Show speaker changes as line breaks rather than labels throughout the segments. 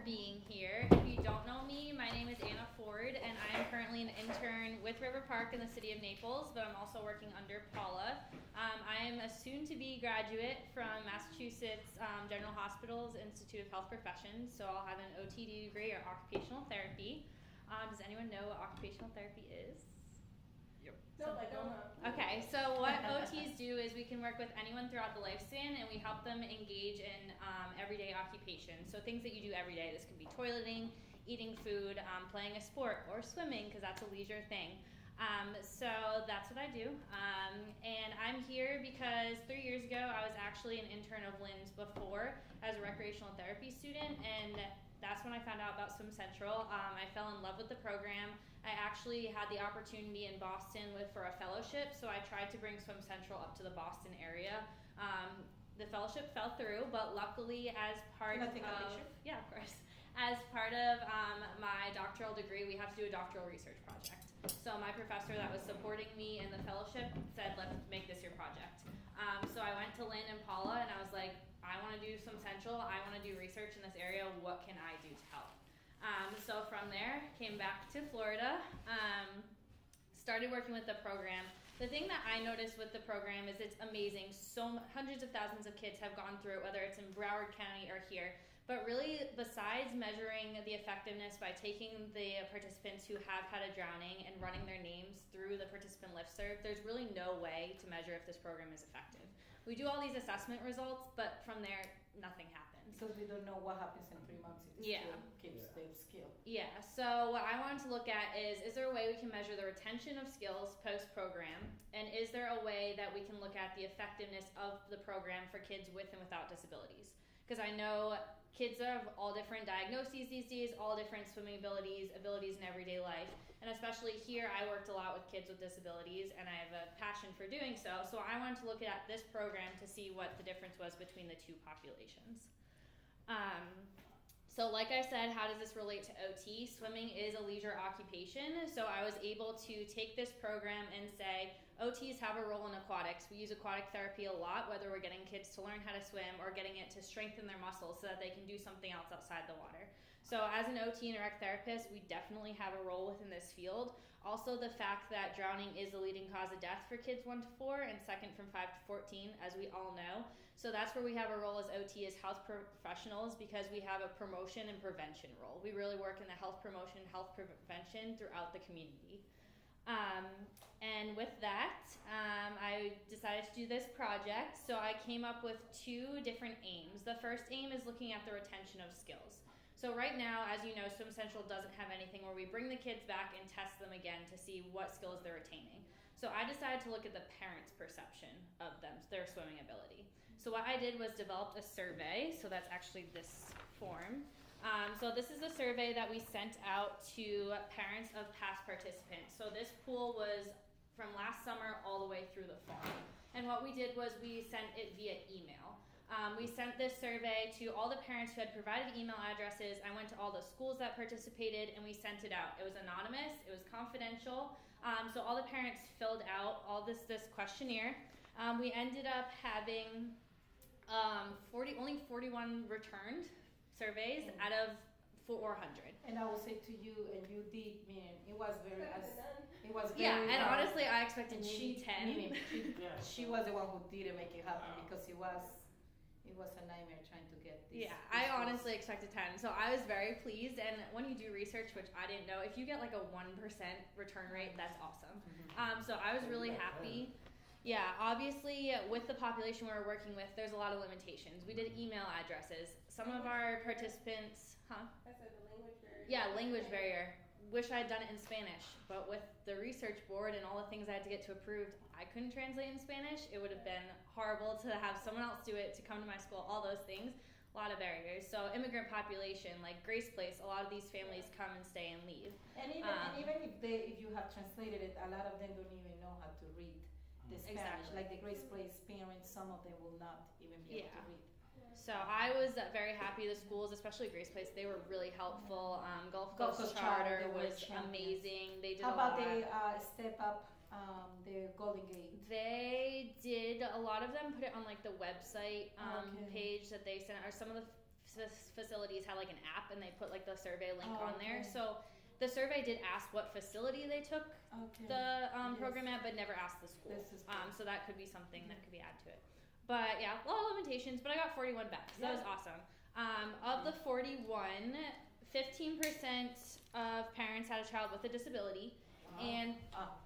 being here. If you don't know me, my name is Anna Ford, and I am currently an intern with River Park in the city of Naples, but I'm also working under Paula. I am a soon-to-be graduate from Massachusetts General Hospital's Institute of Health Professions, so I'll have an OTD degree, or occupational therapy. Does anyone know what occupational therapy is?
No, I don't know.
Okay, so what OTs do is we can work with anyone throughout the lifespan, and we help them engage in everyday occupations. So things that you do every day. This could be toileting, eating food, playing a sport, or swimming, because that's a leisure thing. So that's what I do. And I'm here because 3 years ago, I was actually an intern of Lynn's before as a recreational therapy student, and that's when I found out about Swim Central. I fell in love with the program. I actually had the opportunity in Boston for a fellowship, so I tried to bring Swim Central up to the Boston area. The fellowship fell through, but luckily as part of...
Can I take a picture?
Yeah, of course. As part of my doctoral degree, we have to do a doctoral research project. So my professor that was supporting me in the fellowship said, let's make this your project. So I went to Lynn and Paula, and I was like, I want to do Swim Central. I want to do research in this area. What can I do to help? So from there, came back to Florida, started working with the program. The thing that I noticed with the program is it's amazing. Hundreds of thousands of kids have gone through it, whether it's in Broward County or here. But really, besides measuring the effectiveness by taking the participants who have had a drowning and running their names through the participant listserv, there's really no way to measure if this program is effective. We do all these assessment results, but from there, nothing happens.
Because we don't know what happens in 3 months if the kids their skill.
Yeah, so what I wanted to look at is there a way we can measure the retention of skills post-program? And is there a way that we can look at the effectiveness of the program for kids with and without disabilities? Because I know kids have all different diagnoses these days, all different swimming abilities in everyday life. And especially here, I worked a lot with kids with disabilities, and I have a passion for doing so. So I wanted to look at this program to see what the difference was between the two populations. So like I said, how does this relate to OT? Swimming is a leisure occupation, so I was able to take this program and say, OTs have a role in aquatics. We use aquatic therapy a lot, whether we're getting kids to learn how to swim or getting it to strengthen their muscles so that they can do something else outside the water. So as an OT and a rec therapist, we definitely have a role within this field. Also, the fact that drowning is the leading cause of death for kids 1 to 4 and second from 5 to 14, as we all know. So that's where we have a role as OT, as health professionals, because we have a promotion and prevention role. We really work in the health promotion, health prevention throughout the community. And with that, I decided to do this project. So I came up with 2 different aims. The first aim is looking at the retention of skills. So right now, as you know, Swim Central doesn't have anything where we bring the kids back and test them again to see what skills they're retaining. So I decided to look at the parents' perception of them, their swimming ability. So what I did was developed a survey. So that's actually this form. So this is a survey that we sent out to parents of past participants. So this pool was from last summer all the way through the fall. And what we did was we sent it via email. We sent this survey to all the parents who had provided email addresses. I went to all the schools that participated, and we sent it out. It was anonymous. It was confidential. So all the parents filled out all this questionnaire. We ended up having only 41 returned surveys out of 400.
And I will say to you, and you did, man, it was very,
yeah, and honestly, I expected 10.
She was the one who didn't make it happen because it was a nightmare trying to get this.
Yeah, I honestly expected 10. So I was very pleased. And when you do research, which I didn't know, if you get like a 1% return rate, that's awesome. So I was really happy. Yeah, obviously with the population we're working with, there's a lot of limitations. We did email addresses. Some of our participants,
I said the language barrier.
Yeah, language barrier. Wish I had done it in Spanish, but with the research board and all the things I had to get to approved, I couldn't translate in Spanish. It would have been horrible to have someone else do it, to come to my school, all those things. A lot of barriers. So immigrant population, like Grace Place, a lot of these families come and stay and leave.
And even if you have translated it, a lot of them don't even know how to read the Spanish.
Exactly.
Like the Grace Place parents, some of them will not even be able to read.
So I was very happy. The schools, especially Grace Place, they were really helpful. Gulf Coast Charter was amazing. They did
How about
the
Step Up, the Golden Gate?
They did a lot of them. Put it on like the website page that they sent, or some of the facilities had like an app and they put like the survey link
Oh,
on there.
okay.
So the survey did ask what facility they took
Okay.
the
Yes.
program at, but never asked the school.
This is good.
So that could be something that could be added to it. But yeah, a lot of limitations, but I got 41 back, so that was
Yeah.
awesome. Of the 41, 15% of parents had a child with a disability, and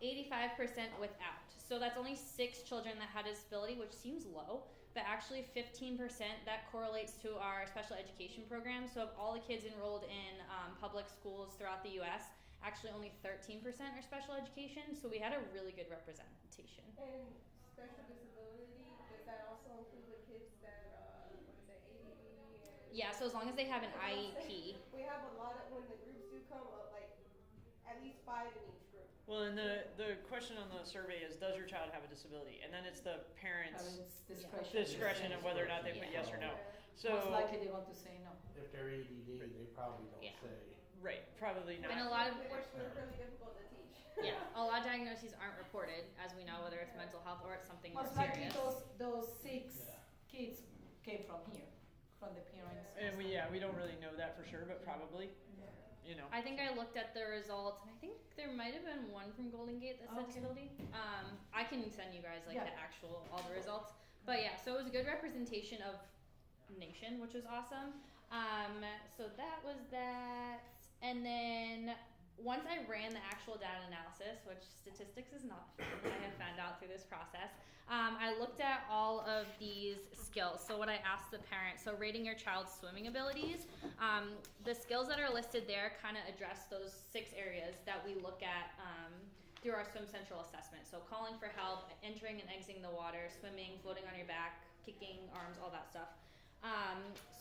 85% without. So that's only 6 children that had a disability, which seems low, but actually 15% that correlates to our special education program. So of all the kids enrolled in public schools throughout the U.S., actually only 13% are special education. So we had a really good representation.
And special disability, does that also include the kids that, what is it, ADD? And
Yeah, so as long as they have an E IEP.
we have a lot of, when the groups do come up, like, at least 5 in each group.
Well, and the question on the survey is, does your child have a disability? And then it's the parents'
Parents' discretion.
discretion of whether or not they put yes or no.
Most
So,
likely they want to say no.
If they're ADD, they probably don't
Yeah.
say.
right, probably
And a
not.
lot of
Which are really difficult to teach.
yeah, a lot of diagnoses aren't reported, as we know, whether it's mental health or it's something more
Most likely
serious.
those 6
Yeah.
kids came from here, from the parents.
And we don't really know that for sure, but probably, you know.
I think I looked at the results, and I think there might have been one from Golden Gate that said
Okay.
disability. I can send you guys like
Yeah.
the actual all the results. But yeah, so it was a good representation of nation, which was awesome. So that was that, and then once I ran the actual data analysis, which statistics is not fun, I have found out through this process. I looked at all of these skills. So what I asked the parents, so rating your child's swimming abilities, the skills that are listed there kind of address those 6 areas that we look at through our Swim Central assessment. So calling for help, entering and exiting the water, swimming, floating on your back, kicking arms, all that stuff.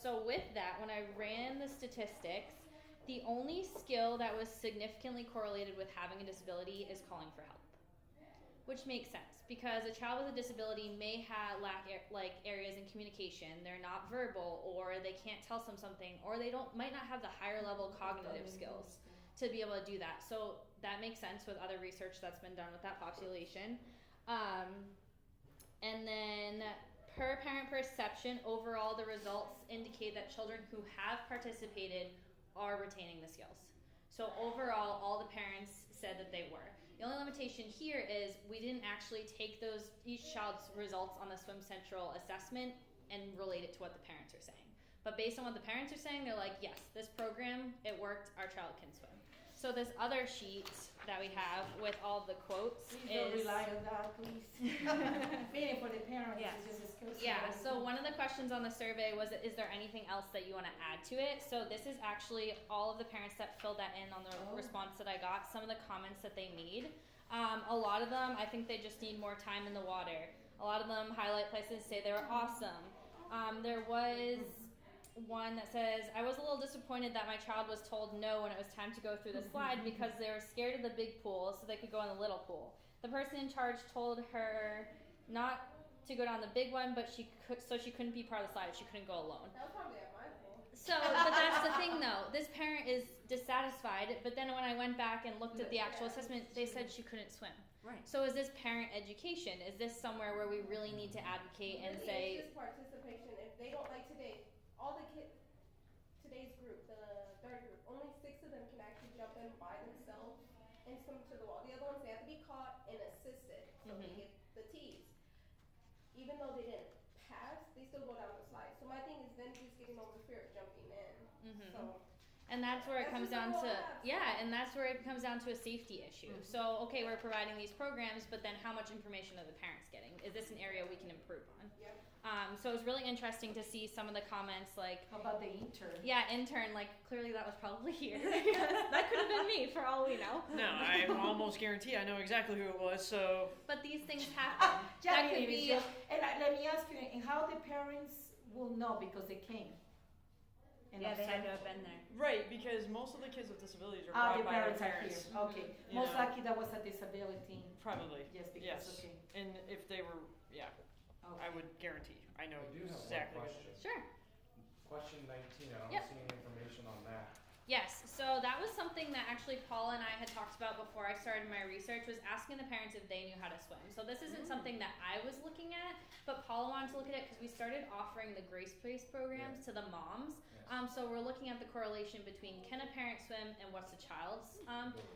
So with that, when I ran the statistics, the only skill that was significantly correlated with having a disability is calling for help, which makes sense because a child with a disability may lack areas in communication. They're not verbal, or they can't tell something, or they might not have the higher level cognitive skills to be able to do that. So that makes sense with other research that's been done with that population. And then per parent perception, overall the results indicate that children who have participated are retaining the skills. So overall, all the parents said that they were. The only limitation here is we didn't actually take each child's results on the Swim Central assessment and relate it to what the parents are saying. But based on what the parents are saying, they're like, yes, this program, it worked, our child can swim. So this other sheet that we have with all of the quotes
Please don't rely on that, please. Meaning for the parents,
Yes.
it's just a skill set.
Yeah, so one of the questions on the survey was, is there anything else that you want to add to it? So this is actually all of the parents that filled that in on the response that I got, some of the comments that they made. A lot of them, I think they just need more time in the water. A lot of them highlight places, say they were awesome. There was one that says, I was a little disappointed that my child was told no when it was time to go through the slide because they were scared of the big pool so they could go in the little pool. The person in charge told her not to go down the big one, but she couldn't be part of the slide. She couldn't go alone.
That was probably at my pool.
So, but that's the thing though. This parent is dissatisfied, but then when I went back and looked at the actual assessment, they said she couldn't swim.
Right.
So is this parent education? Is this somewhere where we really need to advocate and
Really,
say,
it's just participation. If they don't like today, all the kids, today's group, the 3rd group, only 6 of them can actually jump in by themselves and swim to the wall. The other ones, they have to be caught and assisted, so they get the T's. Even though they didn't pass, they still go down the slide. So my thing is then just getting over the fear of jumping in. So
and that's where it
That's
comes
just
down
a whole
to,
lot.
yeah, and that's where it comes down to a safety issue. So, okay, we're providing these programs, but then how much information are the parents getting? Is this an area we can improve on?
Yep.
So it was really interesting to see some of the comments like,
How about the intern?
yeah, intern, like clearly that was probably here. That could have been me for all we know.
No, I almost guarantee I know exactly who it was, so.
But these things happen.
Yeah,
That could be-
and let me ask you, and how the parents will know because they came? And
Yeah, they had to
observed?
have been there.
Right, because most of the kids with disabilities are
Ah,
brought
the
by their
parents are
parents.
here, okay.
You
Most
know.
likely that was a disability,
Probably.
yes, because,
Yes.
okay.
And if they were, yeah, I would guarantee. I know
I do have
exactly.
one
what
question.
it is.
Sure.
Question 19, I don't
Yep.
see any information on that.
Yes, so that was something that actually Paula and I had talked about before I started my research, was asking the parents if they knew how to swim. So this isn't something that I was looking at, but Paula wanted to look at it because we started offering the Grace Place programs to the moms.
Yeah.
So we're looking at the correlation between can a parent swim and what's the child's.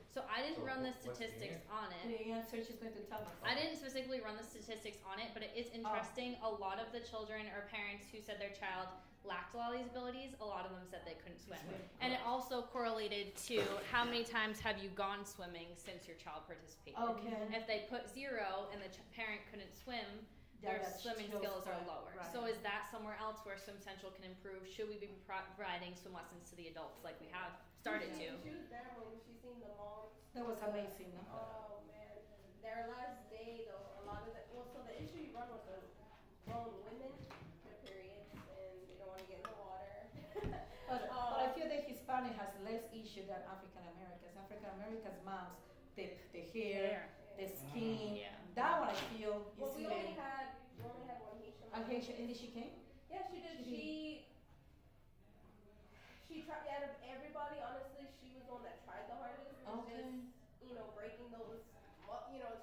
So I didn't run the statistics on it.
The answer she's going to tell us.
I didn't specifically run the statistics on it, but it is interesting. A lot of the children or parents who said their child lacked a lot of these abilities, a lot of them said they couldn't swim. And it also correlated to how many times have you gone swimming since your child participated.
Okay.
If they put 0 and the parent couldn't swim, their
that
swimming
shows
skills are
that,
lower.
right.
So is that somewhere else where Swim Central can improve? Should we be providing swim lessons to the adults like we have started to?
She was there when she seen the moms.
That was amazing. No?
Oh man, their last day though, a lot of the so the issue you run with the grown women, their periods, and they don't want to get in the water.
But I feel that Hispanic has less issue than African Americans. African Americans moms, the hair, the skin.
Yeah.
That one I feel is
Well, we only
really.
had one Haitian.
A Haitian, and she came?
Yeah, she did. She tried out of everybody. Honestly, she was the one that tried the hardest. It's
Okay.
just breaking those.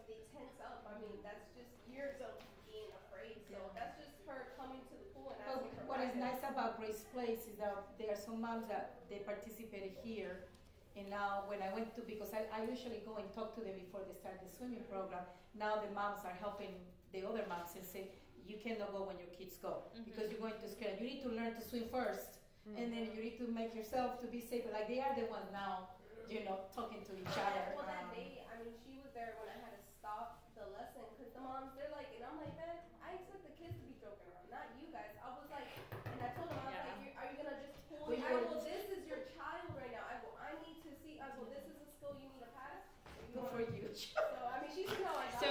They tense up. I mean, that's just years of being afraid. So that's just her coming to the pool and
But
asking for
what is
guidance.
nice about Grace Place is that there are some moms that they participated here. And now when I went to, because I usually go and talk to them before they start the swimming program, now the moms are helping the other moms and say, you cannot go when your kids go because you're going to scare. You need to learn to swim first and then you need to make yourself to be safe. Like they are the ones now, talking to each other.
Well, that day, I mean, she was there when I had to stop the lesson because the moms, they're like, and I'm like, man, I expect the kids to be joking around, not you guys. I was like, and I told them, I was like, are you going to just pull me? I go, this is your child right now. I go, I need to see. I go, this is a skill you need to pass.
Good for you.
So, I mean, she's
So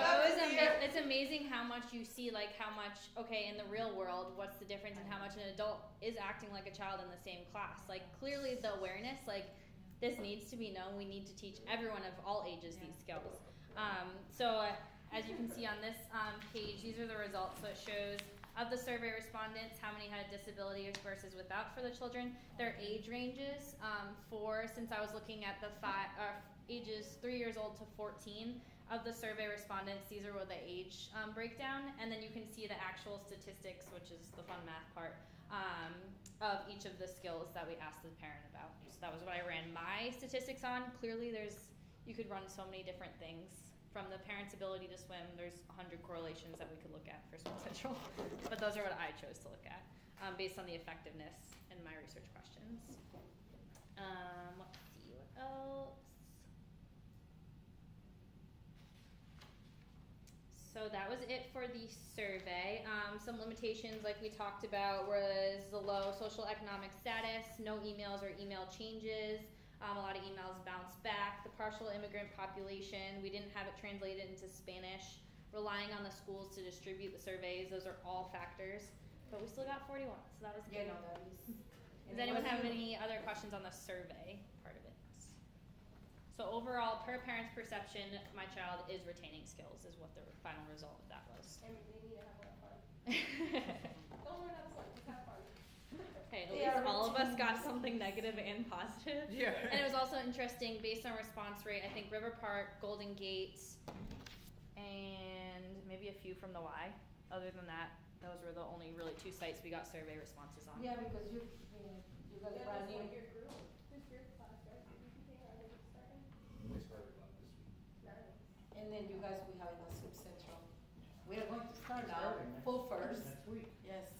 it's amazing how much you see, like how much, in the real world, what's the difference in how much an adult is acting like a child in the same class. Like clearly the awareness, this needs to be known. We need to teach everyone of all ages these skills. As you can see on this page, these are the results. So it shows of the survey respondents, how many had a disability versus without for the children. Their age ranges since I was looking at the ages 3 years old to 14 of the survey respondents, these are the age breakdown, and then you can see the actual statistics, which is the fun math part, of each of the skills that we asked the parent about. So that was what I ran my statistics on. Clearly you could run so many different things. From the parent's ability to swim, there's 100 correlations that we could look at for Swim Central, but those are what I chose to look at based on the effectiveness in my research questions. Let's see, what else? So that was it for the survey. Some limitations, like we talked about, was the low social economic status, no emails or email changes, a lot of emails bounced back, the partial immigrant population, we didn't have it translated into Spanish, relying on the schools to distribute the surveys, those are all factors, but we still got 41, so that was good.
That is.
Does anyone have any other questions on the survey part of it? So overall, per parent's perception, my child is retaining skills, is what the final result of that was.
And they need to have a lot of fun. Don't learn how to swim, just have fun.
Hey, at least all of us got something negative and positive.
Yeah.
And it was also interesting, based on response rate, I think River Park, Golden Gate, and maybe a few from the Y. Other than that, those were the only really 2 sites we got survey responses on.
Yeah, because you got
Yeah,
brand
that's
new.
what your group, who's your class, right? Are they starting?
They started on this week.
Nice.
And then you guys will have it on Swim Central. We are going to start now,
Starting next-
full first.
Next week.
Yes.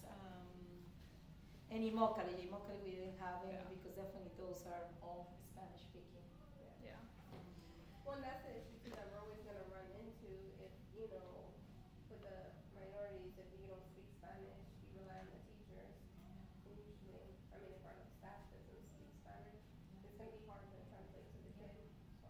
And Immokalee we didn't have any
Yeah.
because definitely those are all Spanish speaking.
Yeah.
Well, and that's the issue too that we're always gonna run into if, with the minorities, if you don't speak Spanish, you rely on the teachers. And usually, if our staff doesn't speak Spanish, it's gonna be hard to translate to the kid, so.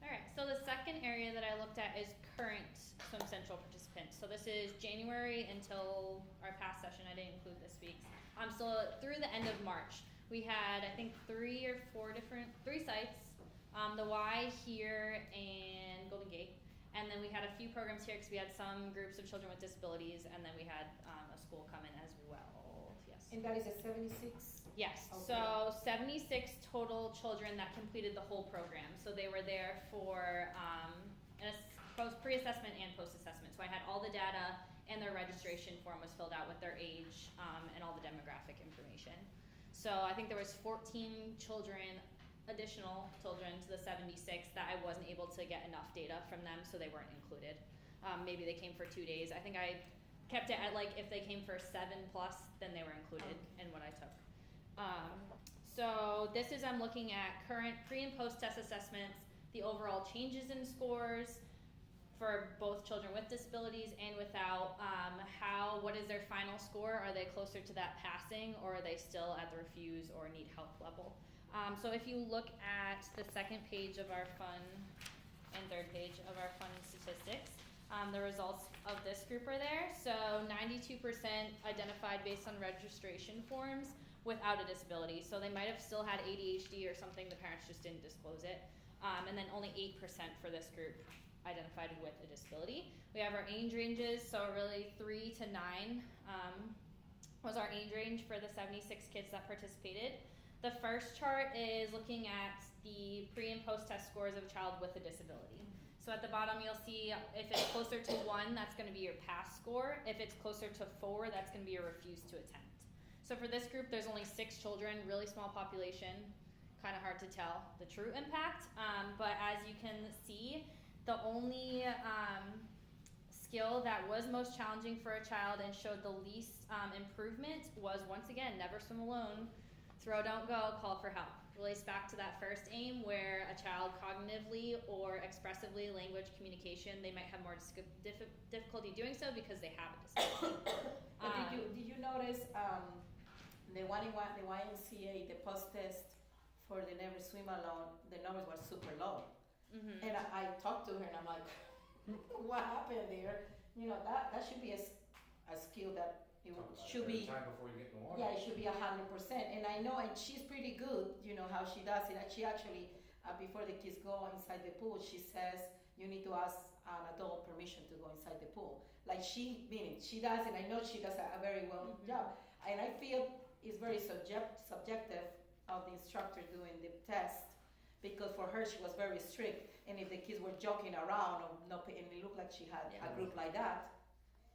All right, so the second area that I looked at is current Swim Central participants. So this is January until our past session. I didn't include this week's. So through the end of March, we had, I think, 3 or 4 3 sites. The Y here and Golden Gate. And then we had a few programs here because we had some groups of children with disabilities, and then we had a school come in as well. Yes.
And that is a 76?
Yes,
Okay.
so 76 total children that completed the whole program. So they were there for pre-assessment and post-assessment. So I had all the data and their registration form was filled out with their age and all the demographic information. So I think there was 14 additional children to the 76 that I wasn't able to get enough data from them, so they weren't included. Maybe they came for 2 days. I think I kept it at like if they came for 7+, then they were included in what I took. So this is I'm looking at current pre and post test assessments, the overall changes in scores for both children with disabilities and without. What is their final score? Are they closer to that passing, or are they still at the refuse or need help level? So if you look at the second page of our fun and third page of our fun statistics, the results of this group are there. So 92% identified based on registration forms without a disability. So they might have still had ADHD or something, the parents just didn't disclose it. And then only 8% for this group identified with a disability. We have our age ranges, so really 3 to 9 was our age range for the 76 kids that participated. The first chart is looking at the pre and post test scores of a child with a disability. So at the bottom you'll see if it's closer to 1, that's going to be your pass score. If it's closer to 4, that's going to be your refuse to attempt. So for this group, there's only 6 children, really small population, kind of hard to tell the true impact. But as you can see, the only skill that was most challenging for a child and showed the least improvement was, once again, never swim alone, throw, don't go, call for help. Relates back to that first aim where a child cognitively or expressively, language, communication, they might have more difficulty doing so because they have a disability.
But did you notice the YMCA, the post test for the Never Swim Alone, the numbers were super low.
Mm-hmm.
And I talked to her and I'm like, what happened there? You know, that should be a skill that it should be.
Time before you get in the water.
Yeah, it should be 100%. And I know, and she's pretty good, you know, how she does it. And she actually, before the kids go inside the pool, she says, you need to ask an adult permission to go inside the pool. Like she does, and I know she does a very well job. And I feel it's very subjective of the instructor doing the test, because for her she was very strict, and if the kids were joking around or not, and it looked like she had a group like that,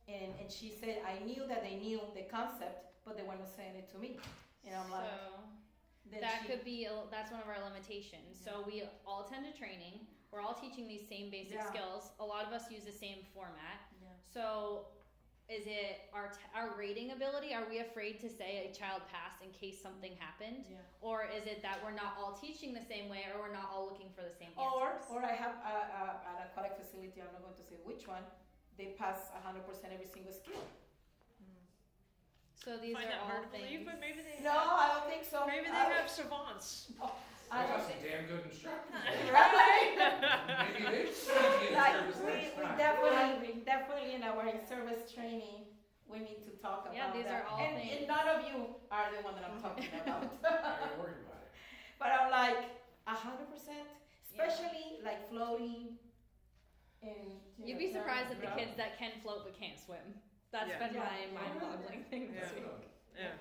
and she said, I knew that they knew the concept, but they weren't saying it to me, and I'm like,
that's one of our limitations. So we all attend a training, we're all teaching these same basic skills, a lot of us use the same format. So is it our rating ability? Are we afraid to say a child passed in case something happened? Or is it that we're not all teaching the same way, or we're not all looking for the same answers?
Or I have an aquatic facility, I'm not going to say which one, they pass 100% every single skill.
So these
Find
are
that
all
hard to believe,
things.
but maybe they
No, I don't think so.
Maybe they have savants.
I
They
don't
got some
think.
damn good instructors.
Right?
Maybe they should be in
Like
service next
we
time.
definitely in our in-service training, we need to talk about
Yeah, these
that.
are all
and
things.
none of you are the one that I'm talking about.
I ain't worried about it.
But I'm like 100%, especially like floating.
You'd be surprised at the kids that can float but can't swim. That's been my mind-boggling thing this week.
Yeah.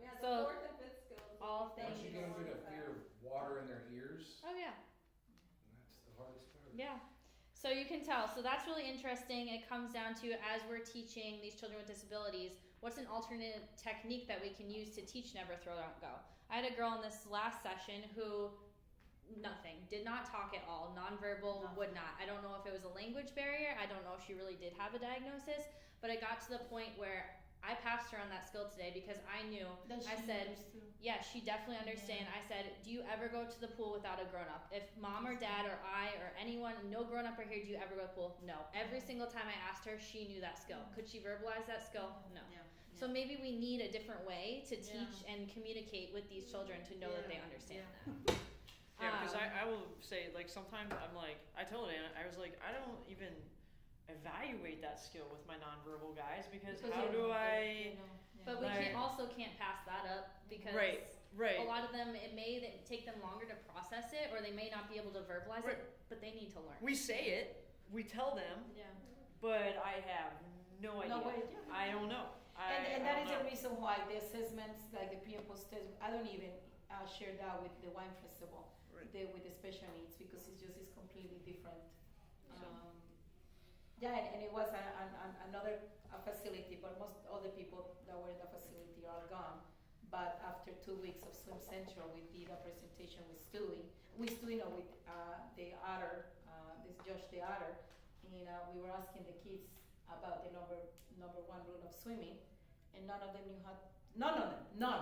Yeah, the
So
4th and 5th skills.
all
Once
things.
you get them to the fear of water in their ears,
Oh yeah.
that's the hardest part.
Yeah. So you can tell. So that's really interesting. It comes down to, as we're teaching these children with disabilities, what's an alternate technique that we can use to teach Never Throw, Don't Go? I had a girl in this last session who did not talk at all, nonverbal, would not. I don't know if it was a language barrier. I don't know if she really did have a diagnosis, but it got to the point where I passed her on that skill today because I knew. I said, yeah, she definitely understands. I said, do you ever go to the pool without a grown-up? If mom or dad or I or anyone, no grown-up are here, do you ever go to the pool? No. Every single time I asked her, she knew that skill. Could she verbalize that skill? No. So maybe we need a different way to teach and communicate with these children to know that they understand that.
Yeah, because I will say, like, sometimes I'm like, I told Anna, I was like, I don't even evaluate that skill with my nonverbal guys because how do I?
But we can't pass that up because
Right.
a lot of them, it may take them longer to process it, or they may not be able to verbalize it, but they need to learn.
We say it, we tell them, but I have no idea. I don't know.
And that is the reason why the assessments, like the pre and post test, I don't even share that with the wine festival, with the special needs, because it's completely different. Yeah, and it was another facility, but most other people that were in the facility are gone. But after 2 weeks of Swim Central, we did a presentation with Stewie. With the Otter, this Josh the Otter, and we were asking the kids about the number one rule of swimming, and none of them knew none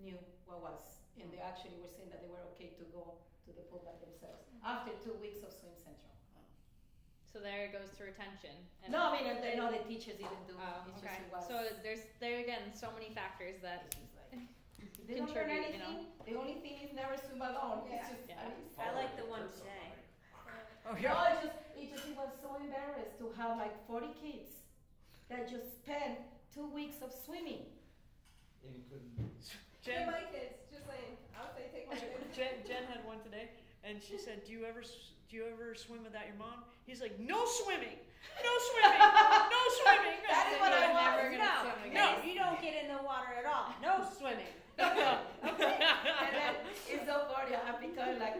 knew what was. And they actually were saying that they were okay to go to the pool by themselves after 2 weeks of Swim Central.
So there it goes to retention. And
No, I mean, no, the teachers even do. It's
okay.
just it was.
So there again, so many factors that
They don't learn
contribute,
anything.
you know.
The only thing is never swim alone.
Yeah.
It's just,
Yeah.
I like the one today.
Oh
No,
yeah.
it was so embarrassed to have like 40 kids that just spent 2 weeks of swimming.
And you couldn't.
They're
Jen,
my kids, just saying. I would say take my kids.
Jen had one today, and she said, "Do you ever swim without your mom?" He's like, "No swimming, no swimming, no swimming."
That is what I
You're
want.
never gonna swim again.
No, you don't get in the water at all. No swimming.
And then it's so funny. I've become like,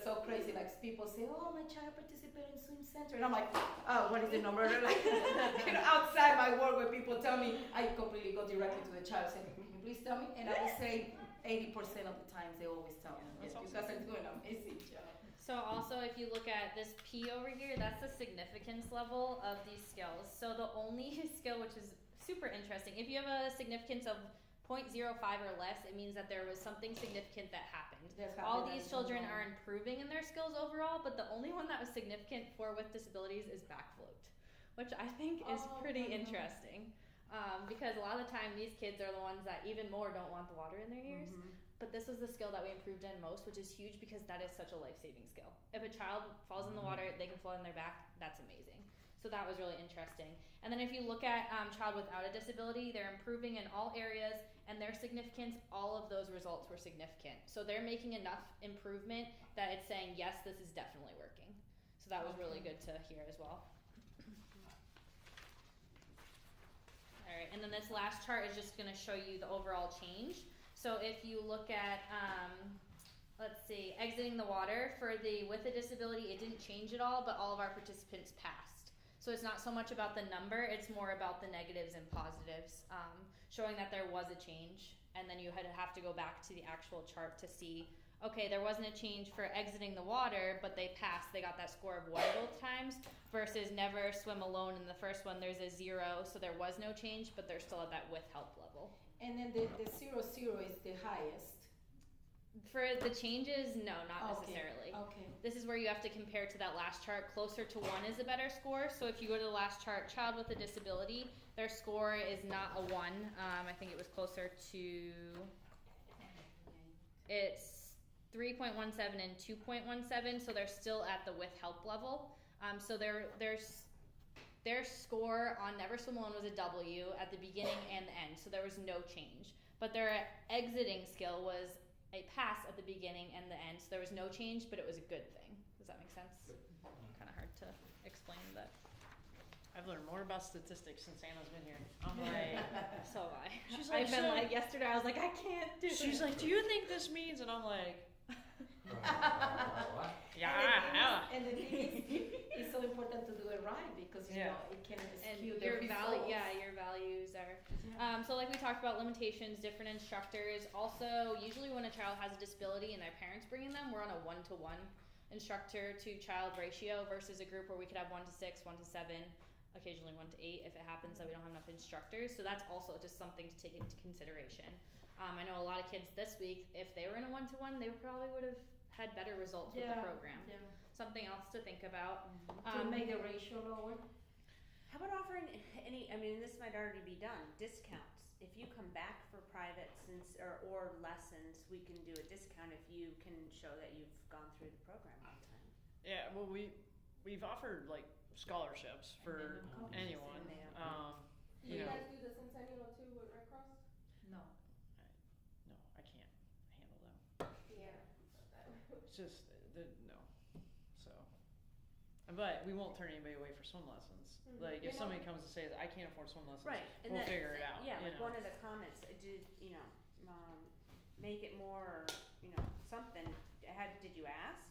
so crazy. Like people say, "Oh, my child participated in Swim Center," and I'm like, "Oh, what is the number?" Like, outside my work, where people tell me, I completely go directly to the child, saying, "Can you please tell me?" And I would say 80% of the times they always tell me.
That's
You
awesome.
guys are doing an amazing job.
So also, if you look at this P over here, that's the significance level of these skills. So the only skill, which is super interesting, if you have a significance of 0.05 or less, it means that there was something significant that happened. All these children are improving in their skills overall, but the only one that was significant for with disabilities is back float, which I think is pretty interesting. Because a lot of the time these kids are the ones that even more don't want the water in their ears. But this was the skill that we improved in most, which is huge because that is such a life-saving skill. If a child falls in the water, they can float on their back, that's amazing. So that was really interesting. And then if you look at child without a disability, they're improving in all areas, and their significance, all of those results were significant. So they're making enough improvement that it's saying, yes, this is definitely working. So that was really good to hear as well. All right, and then this last chart is just gonna show you the overall change. So if you look at, let's see, exiting the water, with a disability, it didn't change at all, but all of our participants passed. So it's not so much about the number, it's more about the negatives and positives, showing that there was a change. And then you have to go back to the actual chart to see, okay, there wasn't a change for exiting the water, but they passed, they got that score of water both times, versus never swim alone in the first one, there's a 0, so there was no change, but they're still at that with help level.
And then the 0, 0 is the highest.
For the changes, no, not
Okay.
necessarily.
Okay.
This is where you have to compare to that last chart. Closer to 1 is a better score. So if you go to the last chart, child with a disability, their score is not a 1. I think it was closer to, it's 3.17 and 2.17, so they're still at the with help level. So their score on Never Swim Alone was a W at the beginning and the end, so there was no change. But their exiting skill was a pass at the beginning and the end, so there was no change, but it was a good thing. Does that make sense? Kind of hard to explain, but
I've learned more about statistics since Anna's been here. I'm like,
so have I.
She's like,
I've been
so-
like yesterday, I was like, I can't do
she's
it.
like, "Do you think this means?" And I'm like,
What?
"Yeah."
And the thing is, it's so important to do it right because
Yeah.
it can
And
skew the
your
results.
your values are. So like we talked about limitations, different instructors. Also, usually when a child has a disability and their parents bring in them, we're on a 1-to-1 instructor to child ratio versus a group where we could have 1 to 6, 1 to 7, occasionally 1 to 8 if it happens that we don't have enough instructors. So that's also just something to take into consideration. I know a lot of kids this week, if they were in a 1-to-1, they probably would have had better results with the program.
Yeah.
Something else to think about.
To make the ratio lower.
How about offering any, I mean, this might already be done, discounts. If you come back for private or lessons, we can do a discount if you can show that you've gone through the program on time.
Yeah, well, we've offered like scholarships for anyone.
And they don't-
Do
You
you
know,
guys do the Centennial too with Red Cross?
No.
no, I can't handle them.
Yeah.
It's just no. So, but we won't turn anybody away for swim lessons.
Mhm.
Like if
You know-
somebody comes to say that I can't afford swim lessons,
Right, and
we'll
that-
figure it out.
Yeah,
you
like
know.
one of the comments, make it more, something. Did you ask?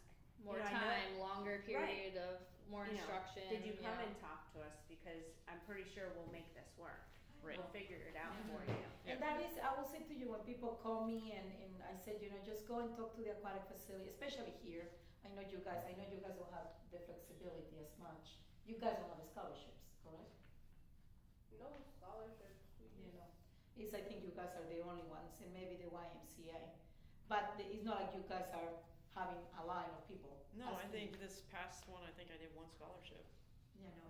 More
You know, I know-
time, longer period of more
you know,
instruction.
did you come
yeah.
and talk to us, because I'm pretty sure we'll make this work.
Right.
We'll figure it out
Mhm.
for you.
And that is, I will say to you, when people call me and I said, just go and talk to the aquatic facility, especially here. I know you guys don't have the flexibility as much. You guys don't have scholarships, correct?
No scholarships.
It's, I think you guys are the only ones, and maybe the YMCA. But it's not like you guys are having a line of people.
No, I
asking
think
you.
this past one, I think I did one scholarship.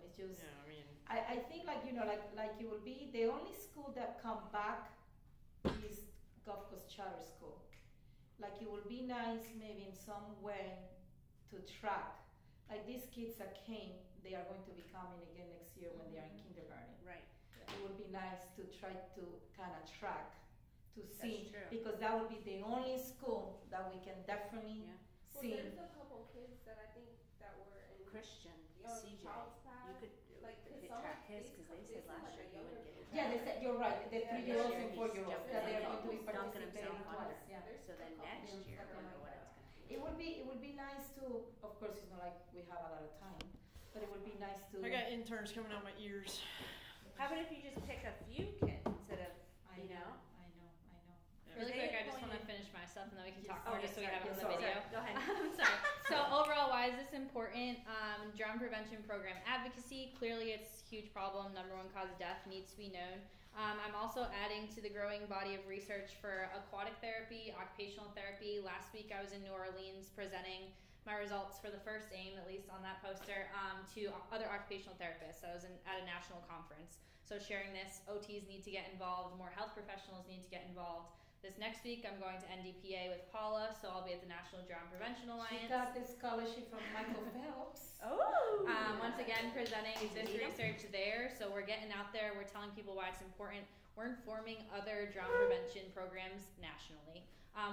It's just.
Yeah, I mean,
I think like it will be the only school that come back is Gulf Coast Charter School. Like it will be nice maybe in some way to track. Like these kids that came, they are going to be coming again next year when they are in kindergarten.
Right.
It would be nice to try to kind of track to see,
true.
because that would be the only school that we can definitely
Yeah.
Well,
see.
there's a couple kids that I think that were in
Christian,
young
CJ,
child's path.
you could
like, cause
hit
some
track
of
his,
these
because they said
come-
last
seem
year
like a
you would
younger
get it.
Yeah, they said, you're right, the
Yeah,
3-year-olds
this
and
year
4-year-olds,
he's
that they are
jumping
going to be
in.
dunking
participating
himself
twice,
under.
yeah.
There's
So
a
then
couple
next
kids
year, I
that
don't
are
know what
like
it's
that.
gonna be.
It would be nice to, of course, it's not like we have a lot of time, but it would be nice to.
I got interns coming out my ears.
How about if you just pick a few kids instead of,
I
you know?
I know.
Really
They
quick, I just want to
appointed-
finish my stuff and then we can
Yes.
talk more, just so we have it on the
sorry.
video.
Go ahead.
I'm sorry. So overall, why is this important? Drown prevention program advocacy. Clearly, it's a huge problem. Number one cause of death needs to be known. I'm also adding to the growing body of research for aquatic therapy, occupational therapy. Last week, I was in New Orleans presenting my results for the first AIM, at least on that poster, to other occupational therapists. I was at a national conference. So sharing this, OTs need to get involved, more health professionals need to get involved. This next week, I'm going to NDPA with Paula, so I'll be at the National Drown Prevention
She
Alliance.
got the scholarship from Michael Phelps.
Oh!
Once again, presenting this
Meet 'em.
research there, so we're getting out there, we're telling people why it's important. We're informing other drown prevention programs nationally.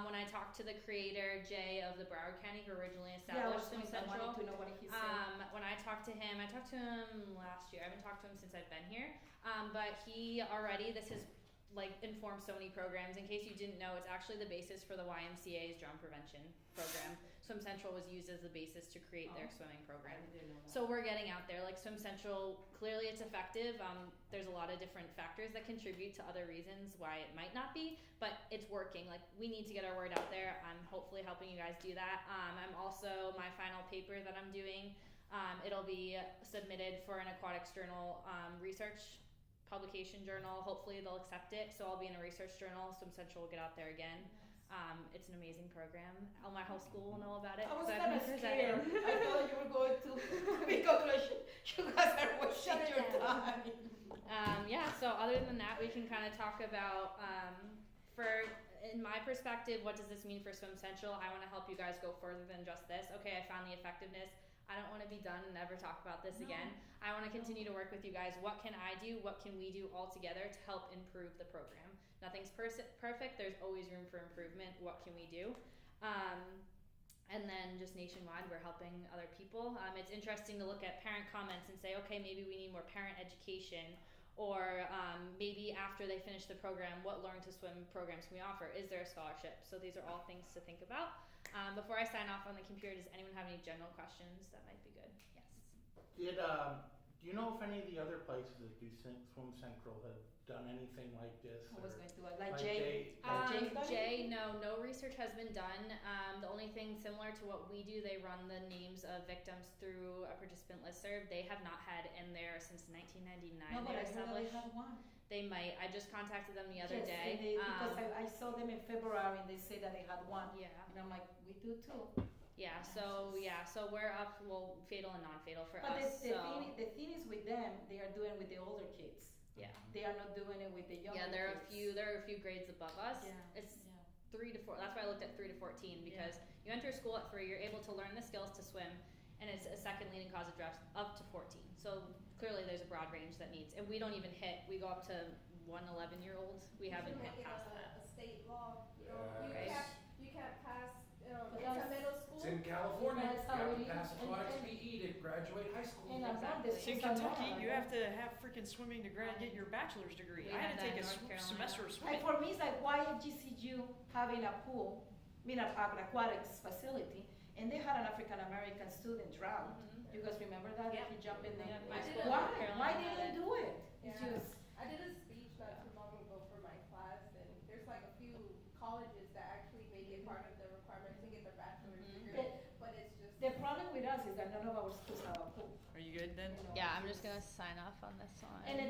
When I talked to the creator, Jay, of the Broward County, who originally
Yeah, I was
established Swim
thinking, I
Central,
wanted to know what he said.
when I talked to him last year. I haven't talked to him since I've been here. But he already, this has informed so many programs. In case you didn't know, it's actually the basis for the YMCA's drown prevention program. Swim Central was used as the basis to create their swimming program.
I didn't know that.
So we're getting out there. Like Swim Central, clearly it's effective. There's a lot of different factors that contribute to other reasons why it might not be, but it's working. Like we need to get our word out there. I'm hopefully helping you guys do that. I'm also, my final paper that I'm doing, it'll be submitted for an aquatics journal research publication journal. Hopefully they'll accept it. So I'll be in a research journal. Swim Central will get out there again. It's an amazing program. My whole school will know about it.
I was
'cause I've
kind of
been
scared.
presenting.
I thought you were going to, because like, you guys are wasting
Shut it
your
down.
time.
Yeah, so other than that, we can kind of talk about, in my perspective, what does this mean for Swim Central? I want to help you guys go further than just this. Okay, I found the effectiveness. I don't want to be done and never talk about this again. I want to continue to work with you guys. What can I do? What can we do all together to help improve the program? Nothing's perfect. There's always room for improvement. What can we do? And then just nationwide, we're helping other people. It's interesting to look at parent comments and say, okay, maybe we need more parent education, or maybe after they finish the program, what Learn to Swim programs can we offer? Is there a scholarship? So these are all things to think about. Before I sign off on the computer, does anyone have any general questions that might be good? Yes.
Do you know if any of the other places that do Swim Central have done anything like this?
I was
or
going to, like
like
Jay.
Jay, no research has been done. The only thing similar to what we do, they run the names of victims through a participant listserv. They have not had in there since 1999.
No, but
They
I
were
heard that they
established.
had one.
They might. I just contacted them the other
Yes,
day.
and they, because I saw them in February and they say that they had one.
Yeah.
And I'm like, we do too.
Yeah. So we're up. Well, fatal and non-fatal for
But
us.
the thing is with them, they are doing with the older kids.
Yeah.
They are not doing it with the younger
Yeah, there are
kids.
a few grades above us.
Yeah.
It's 3 to 4. That's why I looked at 3 to 14, because you enter school at 3, you're able to learn the skills to swim, and it's a second leading cause of death up to 14. So clearly there's a broad range that needs, and we don't even hit. We go up to 1 11-year-old. We haven't hit past that.
A state law. You
Okay.
you can't pass
But
into
that's-
middle school.
It's in California,
That's
you
how
have
it
to pass
is.
aquatics
And-
PE to graduate high school.
And I'm not
Exactly.
this.
In Kentucky, you have to have freaking swimming to get your bachelor's degree.
We
I
have
had to
that
take
in
a
North Carolina.
semester of
Like
swimming.
for me, it's like, why GCU having a pool, an aquatics facility, and they had an African American student drown. You guys remember that?
Yep.
He jumped in the.
Yeah,
my
school,
Why?
Carolina
Why
had
didn't
it.
do it? It's
Yeah.
just.
I did a speech not too long ago for my class, and there's like a few colleges that actually make it part of the requirements to get their bachelor's degree, but it's just.
The problem with us is that none of our schools have a pool.
Are you good then?
You know,
Yeah, I'm
it's-
just gonna sign off on this one.
And then